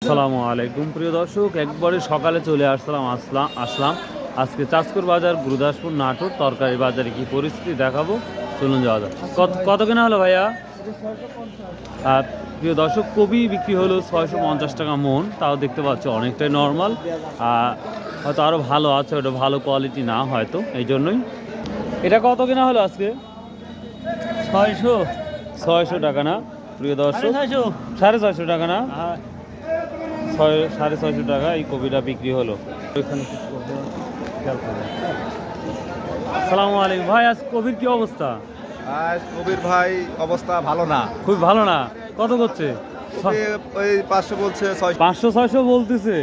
আসসালামু আলাইকুম প্রিয় দর্শক, একবারে সকালে চলে আসলাম আজকে চাঁচকর বাজার, গুরুদাসপুর, নাটোর তরকারি বাজারে কি পরিস্থিতি দেখাবো। চলুন যাওয়া যাক। কত কেনা হলো ভাইয়া? আর প্রিয় দর্শক, কবি বিক্রি হলো 650 টাকা মন। তাও দেখতে পাচ্ছ অনেকটাই নর্মাল, হয়তো আরও ভালো আছে, ওটা ভালো কোয়ালিটি না হয়তো, এই জন্যই। এটা কত কেনা হলো আজকে? 600 টাকা না প্রিয় দর্শক? 650 টাকা না? 650 টাকা এই কবিটা বিক্রি হলো। আসসালামু আলাইকুম ভাই, আজ কবির কি অবস্থা? আজ কবির ভাই অবস্থা ভালো না, খুব ভালো না। কত করছে? ওই 500 বলছে, 500-600 বলতেছে।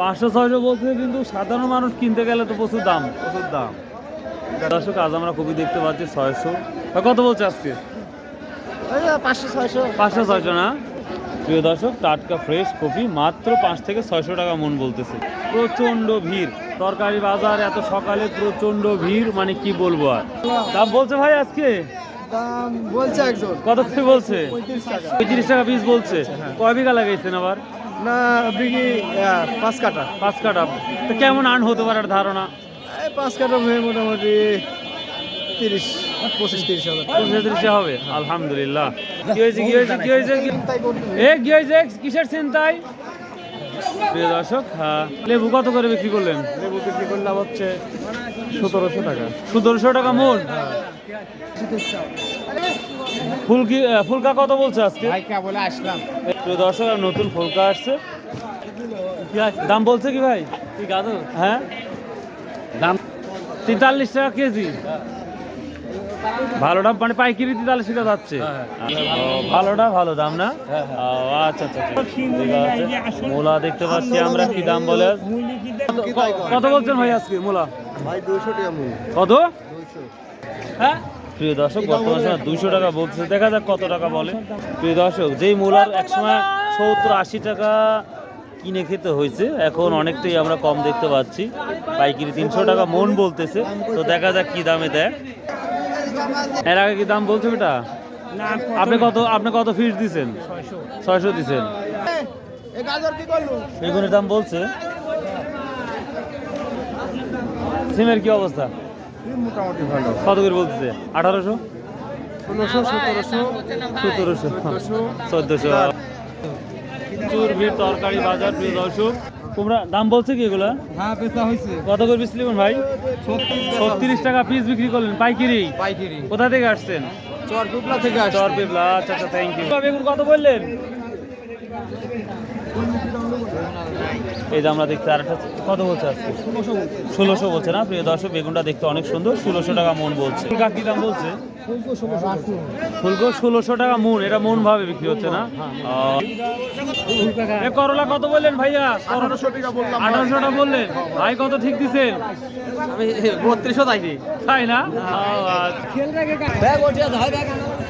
500-600 বলতেছে, কিন্তু সাধারণ মানুষ কিনতে গেলে তো প্রচুর দাম। প্রচুর দাম। দর্শক, আজ আমরা কবি দেখতে পাচ্ছি 600। কত বলছে আজকে? 500-600 না প্রিয় দর্শক? টাটকা ফ্রেশ কপি মাত্র 5 থেকে 600 টাকা মন বলতেছে। প্রচণ্ড ভিড় তরকারি বাজার, এত সকালে প্রচণ্ড ভিড়, মানে কি বলবো আর। দাম বলছে ভাই আজকে? দাম বলছে একজন। কত করে বলছে? 35 টাকা পিস বলছে। হ্যাঁ। কয় বিঘা লাগাইছেন আবার? না বিঘি 5 কাটা। 5 কাঠা। তো কেমন আর্ন হতে পারে ধারণা? এই 5 কাটা হয়ে মোটামুটি 25-30 হাজার। 35 হবে। আলহামদুলিল্লাহ। কি হয়েছে? কিসের চিন্তায় প্রিয় দর্শক? লেবু কত করে বিক্রি করলেন? লেবু বিক্রি করলাম হচ্ছে 1700 টাকা। 1700 টাকা মন। ফুলকা কত বলছে আজকে? বলে আসলাম। প্রিয় দর্শক, আর নতুন ফুলকা আসছে। দাম বলছে কি ভাই? হ্যাঁ, দাম 43 টাকা কেজি। ভালোটা মানে পাইকারি 43 টাকা যাচ্ছে। ভালোটা ভালো দাম না? আচ্ছা আচ্ছা, ঠিক আছে। মূলা দেখতে পাচ্ছি আমরা, কি দাম বলে? কত বলছেন ভাই আজকে মূলা? ভাই 200 টাকা মূল। কত? 200। হ্যাঁ প্রিয় দর্শক, বর্তমান সময় 200 টাকা বলছে। দেখা যাক কত টাকা বলে। প্রিয় দর্শক, যেই মূলার একসময় 70-80 টাকা কিনে খেতে হয়েছে, এখন অনেকটাই আমরা কম দেখতে পাচ্ছি। পাইকারি 300 টাকা মন বলতেছে। তো দেখা যাক কি দামে দেয়। এর আগে কি দাম বলছে এটা? আপনি কত ফিস দিচ্ছেন? 600 দিচ্ছেন। বেগুনের দাম বলছে। সিমের কি অবস্থা? মোটামুটি ভালো। কত করে বলতেছে? 1800, 1600, 1700, 1700, 1400। প্রচুর ভিড় তরকারি বাজার প্রিয় দর্শক। তোমরা দাম বলছে কি এগুলা? হ্যাঁ বেচা হয়েছে। কত করে বিক্রি ভাই? 36 টাকা পিস বিক্রি করলেন পাইকারি? পাইকারি। কোথা থেকে আসছেন? চরপিপলা থেকে আসছে। চরপিপলা। আচ্ছা আচ্ছা, থ্যাংক ইউ। বেগুন কত বললেন? এই যে আমরা দেখতে আরেকটা, কত বলছে আজকে? 1600 বলছে না প্রিয় দর্শক? বেগুনটা দেখতে অনেক সুন্দর, 1600 টাকা মন বলছে। ফুলকা কি দাম বলছে? ফুলকো 1600 টাকা মন। এটা মন ভাবে বিক্রি হচ্ছে না? করলা কত বললেন ভাইয়া? 1800 টাকা বললাম। 1800 টাকা বললেন ভাই। কত ঠিক দিচ্ছেন? আমি 3200 চাইছি। তাই না?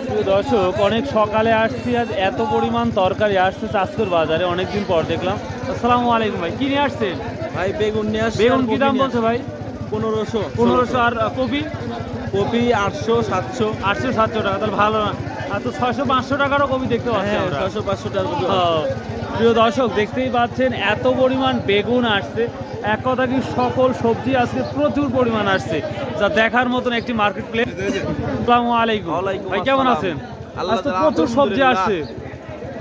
প্রিয় দর্শক, অনেক সকালে আসছি, আজ এত পরিমাণ তরকারি আসছে চাঁচকর বাজারে, অনেকদিন পর দেখলাম। আসসালামু আলাইকুম ভাই, কি নিয়ে আসছেন? ভাই বেগুন নিয়ে আসছে। বেগুন কি দাম বলছে ভাই? 1500। আর কপি? কপি 800, 700। 800-700 টাকা, তাহলে ভালো না? আর তো 600-500 টাকারও কপি দেখতে পাচ্ছি আমরা। 600-500 টাকা। প্রিয় দর্শক, দেখতেই পাচ্ছেন এত পরিমাণ বেগুন আসছে। এক কথা কি, সকল সবজি আজকে প্রচুর পরিমাণ আসছে, যা দেখার মতন একটি মার্কেট প্লেস। আসসালামু আলাইকুম ভাই, কেমন আছেন? আজ তো প্রচুর সবজি আসছে।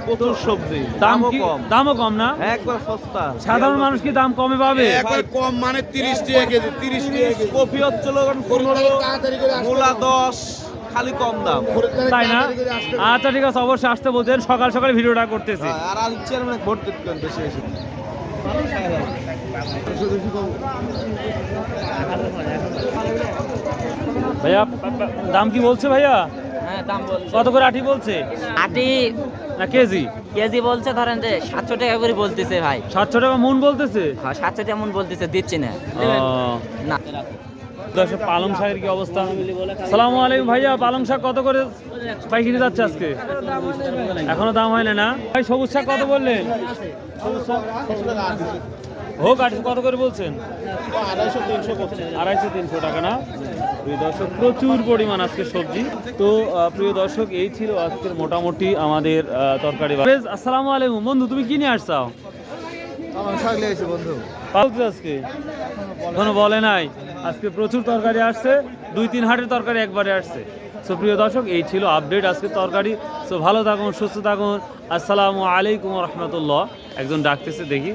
প্রচুর সবজি, দামও কম না? একবার সস্তা। সাধারণ মানুষ কি দাম কমে পাবে? একবার কম মানে 30 টাকা কেজি, 30 টাকা। কপি হচ্ছিল 15, মূলা 10, খালি কম দাম। তাই না? আচ্ছা ঠিক আছে, অবশ্যই আসতে বলছেন। সকাল সকাল ভিডিওটা করতেছি। আর আজ চেয়ারম্যান ভোট দিতেন বেশি বেশি। ভাইয়া দাম কি বলছে ভাইয়া? হ্যাঁ দাম বলছে। কত করে আটি বলছে? আটি না কেজি? কেজি বলছে, ধরেন যে 700 টাকা করে বলতেছে ভাই। 700 টাকা মন বলতেছে? হ্যাঁ 700 টাকা মন বলতেছে, দিচ্ছি না। ও, না দর্শক পালং শাকের কি অবস্থা? সালামু আলাইকুম ভাইয়া, পালং শাক কত করে পাইকারি যাচ্ছে আজকে? এখনো দাম হয় না ভাই? সবুজ শাক কত বললেন? সবুজ শাক হোক, আর কত করে বলছেন? 250-300 টাকা না? প্রিয় দর্শক, প্রচুর পরিমাণ আজকে সবজি। তো প্রিয় দর্শক, এই ছিল আজকের মোটামুটি আমাদের তরকারি। আসসালামু আলাইকুম বন্ধু, তুমি কি নিয়ে আসছাও? আমার শাক লেগেছে বন্ধু। পালছে আজকে এখনো বলে নাই। আজকে প্রচুর তরকারি আসছে, 2-3 হাটের তরকারি একবারে আসছে। সো প্রিয় দর্শক, এই ছিল আপডেট আজকে তরকারি। সো ভালো থাকুন, সুস্থ থাকুন। আসসালামু আলাইকুম রহমতুল্লাহ। একজন ডাকতেছে, দেখি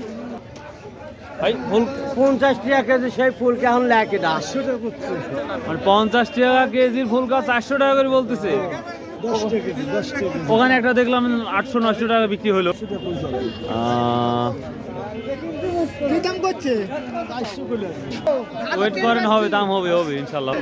ভাই। ফুল 50 টাকা কেজি, সেই ফুল কেমন লাগে? 800 টাকা করছে। মানে 50 টাকা কেজির ফুল গাছ 400 টাকা করে বলতেছে। 10 টাকা কেজি, 10 টাকা। ওখানে একটা দেখলাম 800-900 টাকা বিক্রি হলো। কি দাম করছে? 400 করে। ওয়েট করেন, হবে দাম, হবে ইনশাল্লাহ।